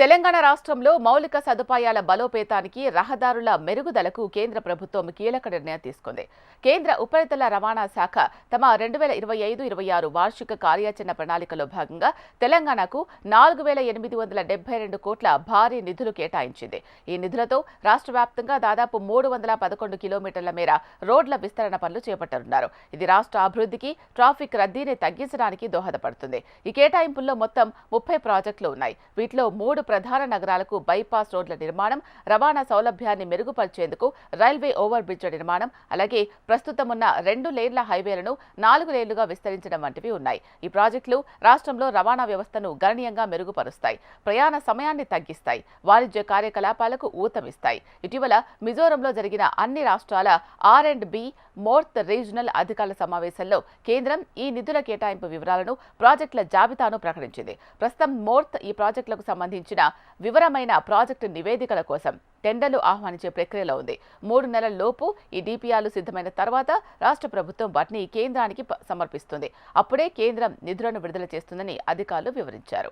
తెలంగాణ రాష్ట్రంలో మౌలిక సదుపాయాల బలోపేతానికి రహదారుల మెరుగుదలకు కేంద్ర ప్రభుత్వం కీలక నిర్ణయం తీసుకుంది. కేంద్ర ఉపరితల రవాణా శాఖ తమ 2025-26 వార్షిక కార్యాచరణ ప్రణాళికలో భాగంగా తెలంగాణకు 4,872 కోట్ల భారీ నిధులు కేటాయించింది. ఈ నిధులతో రాష్ట్ర వ్యాప్తంగా దాదాపు 311 కిలోమీటర్ల మేర రోడ్ల విస్తరణ పనులు చేపట్టనున్నారు. ఇది రాష్ట్ర అభివృద్ధికి, ట్రాఫిక్ రద్దీని తగ్గించడానికి దోహదపడుతుంది. ఈ కేటాయింపుల్లో మొత్తం 30 ప్రాజెక్టులు ఉన్నాయి. వీటిలో 3 ప్రధాన నగరాలకు బైపాస్ రోడ్ల నిర్మాణం, రవాణా సౌలభ్యాన్ని మెరుగుపరిచేందుకు రైల్వే ఓవర్ బ్రిడ్జ్ నిర్మాణం, అలాగే ప్రస్తుతం ఉన్న 2 లేన్ల హైవేలను 4 లేన్లుగా విస్తరించడం వంటివి ఉన్నాయి. ఈ ప్రాజెక్టులు రాష్ట్రంలో రవాణా వ్యవస్థను గణనీయంగా మెరుగుపరుస్తాయి, ప్రయాణ సమయాన్ని తగ్గిస్తాయి, వాణిజ్య కార్యకలాపాలకు ఊతమిస్తాయి. ఇటీవల మిజోరంలో జరిగిన అన్ని రాష్ట్రాల R&B మోర్త్ రీజనల్ అధికారుల సమావేశంలో కేంద్రం ఈ నిధుల కేటాయింపు వివరాలను, ప్రాజెక్టుల జాబితాను ప్రకటించింది. ప్రస్తుతం మోర్త్ ఈ ప్రాజెక్టులకు సంబంధించిన వివరమైన ప్రాజెక్టు నివేదికల కోసం టెండర్లు ఆహ్వానించే ప్రక్రియలో ఉంది. 3 నెలల లోపు ఈ డిపిఆర్లు సిద్ధమైన తర్వాత రాష్ట్ర ప్రభుత్వం వాటిని కేంద్రానికి సమర్పిస్తుంది. అప్పుడే కేంద్రం నిధులను విడుదల చేస్తుందని అధికారులు వివరించారు.